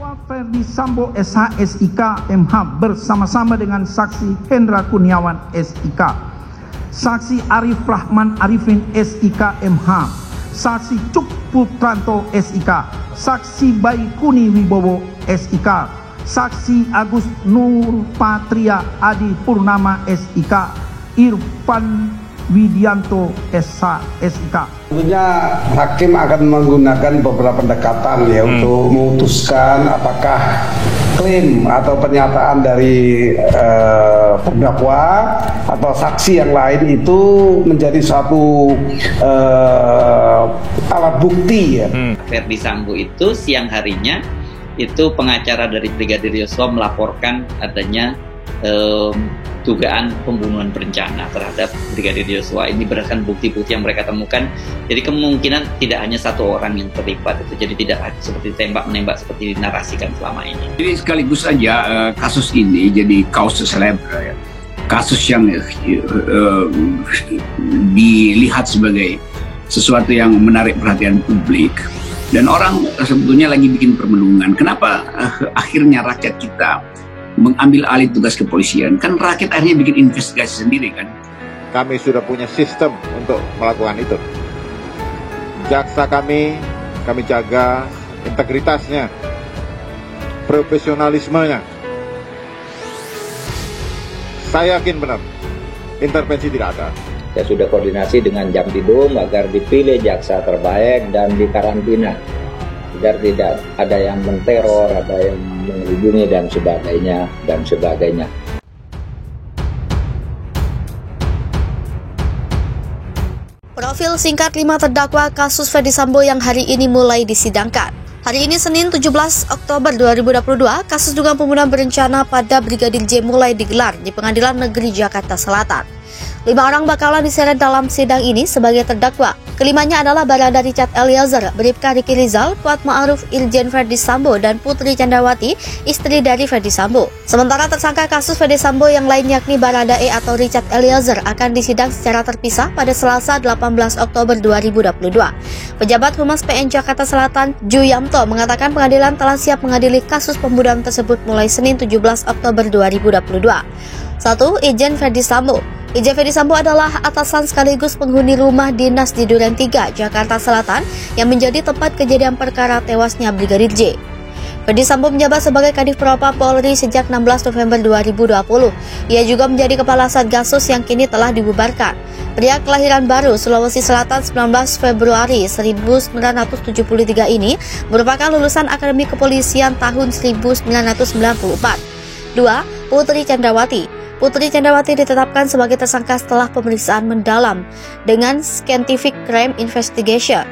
Ferdi Sambo SH SIK MH bersama-sama dengan saksi Hendra Kurniawan SIK, saksi Arif Rahman Arifin SIK MH, saksi Cuk Putranto SIK, saksi Baikuni Wibowo SIK, saksi Agus Nur Patria Adi Purnama SIK, Irfan Widianto SH SIK. Tentunya hakim akan menggunakan beberapa pendekatan ya untuk memutuskan apakah klaim atau pernyataan dari terdakwa atau saksi yang lain itu menjadi suatu alat bukti ya. Ferdi Sambo itu siang harinya itu pengacara dari Brigadir Yosua melaporkan adanya dugaan pembunuhan berencana terhadap Brigadir Yosua. Ini berdasarkan bukti-bukti yang mereka temukan. Jadi kemungkinan tidak hanya satu orang yang terlibat itu. Jadi tidak seperti tembak-menembak seperti dinarasikan selama ini. Jadi sekaligus saja kasus ini jadi kasus celebra ya. Kasus yang dilihat sebagai sesuatu yang menarik perhatian publik. Dan orang sebetulnya lagi bikin permenungan. Kenapa akhirnya rakyat kita mengambil alih tugas kepolisian? Kan rakyat akhirnya bikin investigasi sendiri kan. Kami sudah punya sistem untuk melakukan itu. Jaksa kami jaga integritasnya, profesionalismenya. Saya yakin benar, intervensi tidak ada. Saya sudah koordinasi dengan Jampidum agar dipilih jaksa terbaik dan dikarantina agar tidak ada yang menteror, ada yang menghubungi dan sebagainya. Profil singkat 5 terdakwa kasus Ferdi Sambo yang hari ini mulai disidangkan. Hari ini Senin 17 Oktober 2022, kasus dugaan pembunuhan berencana pada Brigadir J mulai digelar di Pengadilan Negeri Jakarta Selatan. 5 orang bakalan diseret dalam sidang ini sebagai terdakwa. Kelimanya adalah Barada Richard Eliezer, Bribka Riki Rizal, Kuat Ma'ruf Irjen Ferdi Sambo, dan Putri Candrawati, istri dari Ferdi Sambo. Sementara tersangka kasus Ferdi Sambo yang lain yakni Barada E atau Richard Eliezer akan disidang secara terpisah pada Selasa 18 Oktober 2022. Pejabat Humas PN Jakarta Selatan, Ju Yamto, mengatakan pengadilan telah siap mengadili kasus pembunuhan tersebut mulai Senin 17 Oktober 2022. 1. Irjen Ferdi Sambo. Irjen Ferdi Sambo adalah atasan sekaligus penghuni rumah dinas di Duren 3, Jakarta Selatan yang menjadi tempat kejadian perkara tewasnya Brigadir J. Ferdi Sambo menjabat sebagai Kadif Propam Polri sejak 16 November 2020. Ia juga menjadi kepala Satgasus yang kini telah dibubarkan. Pria kelahiran Baru, Sulawesi Selatan 19 Februari 1973 ini merupakan lulusan Akademi Kepolisian tahun 1994. 2. Putri Candrawati. Putri Candrawati ditetapkan sebagai tersangka setelah pemeriksaan mendalam dengan Scientific Crime Investigation.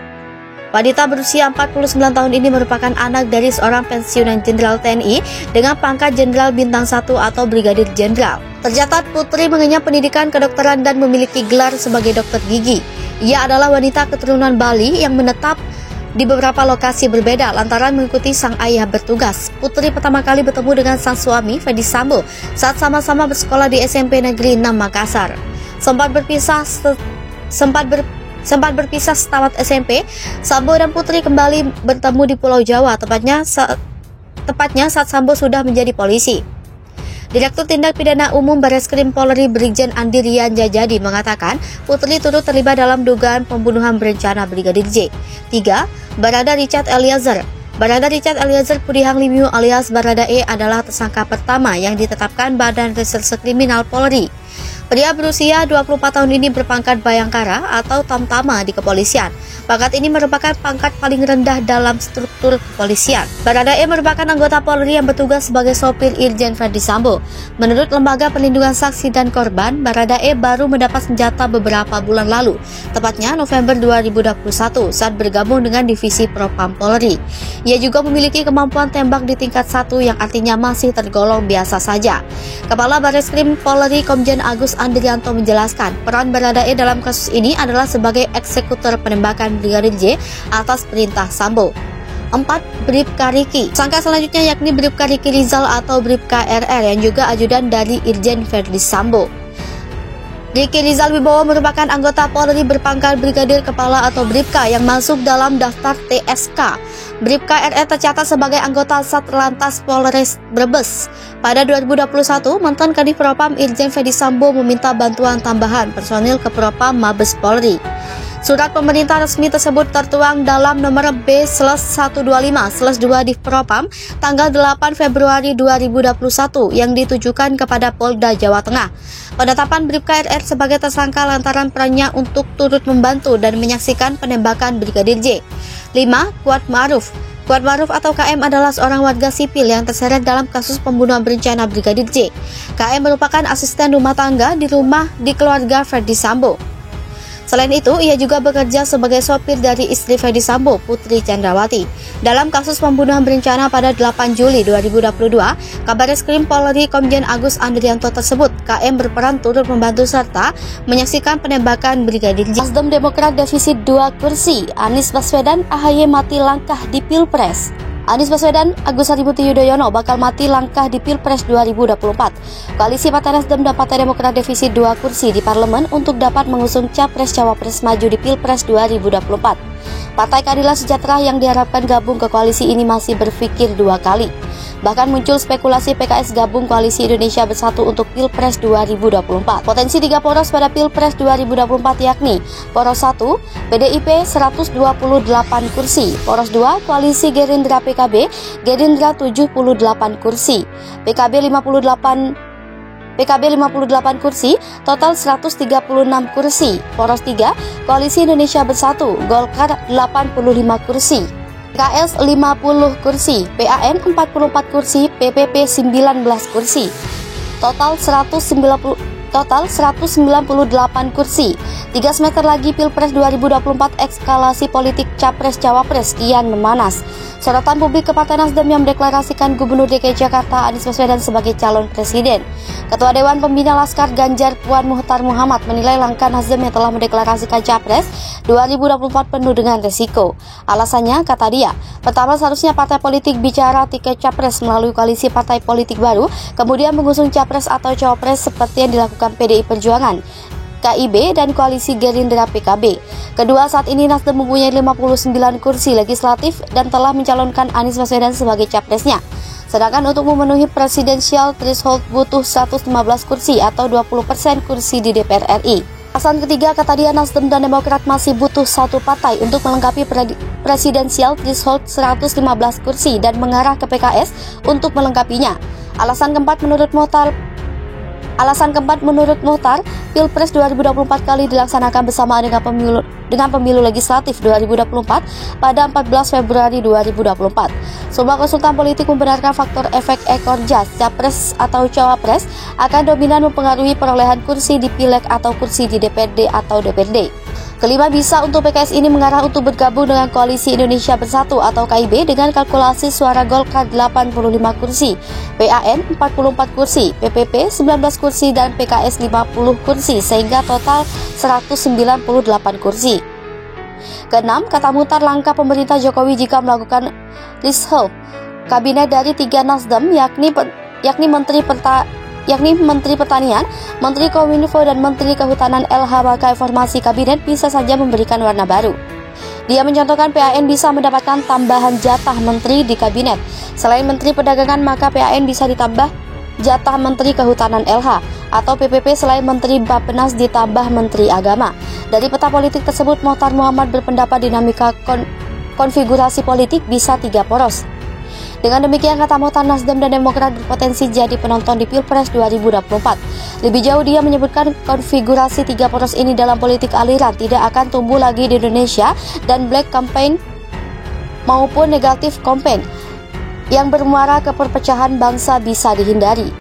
Wanita berusia 49 tahun ini merupakan anak dari seorang pensiunan Jenderal TNI dengan pangkat Jenderal Bintang 1 atau Brigadir Jenderal. Tercatat Putri mengenyam pendidikan kedokteran dan memiliki gelar sebagai dokter gigi. Ia adalah wanita keturunan Bali yang menetap di beberapa lokasi berbeda lantaran mengikuti sang ayah bertugas. Putri pertama kali bertemu dengan sang suami Ferdi Sambo saat sama-sama bersekolah di SMP Negeri 6 Makassar. Sempat berpisah setamat SMP, Sambo dan Putri kembali bertemu di Pulau Jawa, tepatnya saat Sambo sudah menjadi polisi. Direktur Tindak Pidana Umum Bareskrim Polri Brigjen Andi Rian Jajadi mengatakan Putri turut terlibat dalam dugaan pembunuhan berencana Brigadir J. 3. Barada Richard Eliezer. Barada Richard Eliezer Pudihang Lumiu alias Barada E adalah tersangka pertama yang ditetapkan Badan Reserse Kriminal Polri. Pria berusia 24 tahun ini berpangkat Bayangkara atau Tamtama di kepolisian. Pangkat ini merupakan pangkat paling rendah dalam struktur kepolisian. Barada E merupakan anggota Polri yang bertugas sebagai sopir Irjen Ferdi Sambo. Menurut Lembaga Perlindungan Saksi dan Korban, Barada E baru mendapat senjata beberapa bulan lalu, tepatnya November 2021 saat bergabung dengan Divisi Propam Polri. Ia juga memiliki kemampuan tembak di tingkat 1 yang artinya masih tergolong biasa saja. Kepala Bareskrim Polri Komjen Agus Andrianto menjelaskan peran Barada E dalam kasus ini adalah sebagai eksekutor penembakan Brigadir J atas perintah Sambo. 4. Bribka Riki. Tersangka selanjutnya yakni Bribka Riki Rizal atau Bribka RR yang juga ajudan dari Irjen Ferdi Sambo. Riki Rizal Wibowo merupakan anggota Polri berpangkat Brigadir Kepala atau Bribka yang masuk dalam daftar TSK. Bribka RR tercatat sebagai anggota Satlantas Polres Brebes. Pada 2021, mantan Kadif Propam Irjen Fedi Sambo meminta bantuan tambahan personil ke Propam Mabes Polri. Surat pemerintah resmi tersebut tertuang dalam nomor B/125/2 Divpropam tanggal 8 Februari 2021 yang ditujukan kepada Polda Jawa Tengah. Penetapan Bribka RR sebagai tersangka lantaran perannya untuk turut membantu dan menyaksikan penembakan Brigadir J. 5. Kuat Ma'ruf. Kuat Ma'ruf atau KM adalah seorang warga sipil yang terseret dalam kasus pembunuhan berencana Brigadir J. KM merupakan asisten rumah tangga di rumah di keluarga Fedi Sambo. Selain itu, ia juga bekerja sebagai sopir dari istri Fedi Sambo, Putri Chandrawati. Dalam kasus pembunuhan berencana pada 8 Juli 2022, Kabareskrim Polri Komjen Agus Andrianto tersebut, KM berperan turut membantu serta menyaksikan penembakan Brigadir J. Nasdem Demokrat defisit 2 kursi, Anies Baswedan AHY mati langkah di Pilpres. Anies Baswedan, Agus Harimurti Yudhoyono bakal mati langkah di Pilpres 2024. Koalisi Partai Nasdem dan Partai Demokrat defisit 2 kursi di parlemen untuk dapat mengusung Capres-Cawapres maju di Pilpres 2024. Partai Keadilan Sejahtera yang diharapkan gabung ke koalisi ini masih berpikir 2 kali. Bahkan muncul spekulasi PKS gabung Koalisi Indonesia Bersatu untuk Pilpres 2024. Potensi 3 poros pada Pilpres 2024 yakni Poros 1, PDIP 128 kursi, Poros 2, Koalisi Gerindra PKB, Gerindra 78 kursi, PKB 58 kursi, total 136 kursi. Poros 3, Koalisi Indonesia Bersatu, Golkar 85 kursi. PKS 50 kursi, PAN 44 kursi, PPP 19 kursi. Total 198 kursi. 3 semester lagi Pilpres 2024, eskalasi politik Capres-Cawapres kian memanas. Sorotan publik ke Partai Nasdem yang mendeklarasikan Gubernur DKI Jakarta Anies Baswedan sebagai calon presiden. Ketua Dewan Pembina Laskar Ganjar Puan Muhtar Muhammad menilai langkah Nasdem yang telah mendeklarasikan Capres 2024 penuh dengan resiko. Alasannya, kata dia, pertama seharusnya partai politik bicara tiket Capres melalui koalisi partai politik baru, kemudian mengusung Capres atau Cawapres seperti yang dilakukan PDI Perjuangan, KIB, dan koalisi Gerindra PKB. Kedua, saat ini Nasdem mempunyai 59 kursi legislatif dan telah mencalonkan Anies Baswedan sebagai capresnya. Sedangkan untuk memenuhi presidensial threshold butuh 115 kursi atau 20% kursi di DPR RI. Alasan ketiga, kata dia, Nasdem dan Demokrat masih butuh satu partai untuk melengkapi presidensial threshold 115 kursi dan mengarah ke PKS untuk melengkapinya. Alasan keempat menurut Muhtar, Pilpres 2024 kali dilaksanakan bersamaan dengan pemilu legislatif 2024 pada 14 Februari 2024. Sebuah konsultan politik membenarkan faktor efek ekor jas, Capres atau Cawapres akan dominan mempengaruhi perolehan kursi di Pileg atau kursi di DPRD atau DPRD. Kelima, bisa untuk PKS ini mengarah untuk bergabung dengan Koalisi Indonesia Bersatu atau KIB dengan kalkulasi suara Golkar 85 kursi, PAN 44 kursi, PPP 19 kursi, dan PKS 50 kursi sehingga total 198 kursi. Keenam, kata Muhtar, langkah pemerintah Jokowi jika melakukan reshuffle kabinet dari 3 Nasdem yakni Menteri Pertanian, Menteri Kominfo, dan Menteri Kehutanan LH, maka formasi kabinet bisa saja memberikan warna baru. Dia mencontohkan PAN bisa mendapatkan tambahan jatah menteri di kabinet. Selain Menteri Perdagangan, maka PAN bisa ditambah jatah Menteri Kehutanan LH, atau PPP selain Menteri Bappenas ditambah Menteri Agama. Dari peta politik tersebut, Muhtar Muhammad berpendapat dinamika konfigurasi politik bisa 3 poros. Dengan demikian, kata Muhtar, Nasdem dan Demokrat berpotensi jadi penonton di Pilpres 2024. Lebih jauh, dia menyebutkan konfigurasi 3 poros ini dalam politik aliran tidak akan tumbuh lagi di Indonesia dan black campaign maupun negatif campaign yang bermuara ke perpecahan bangsa bisa dihindari.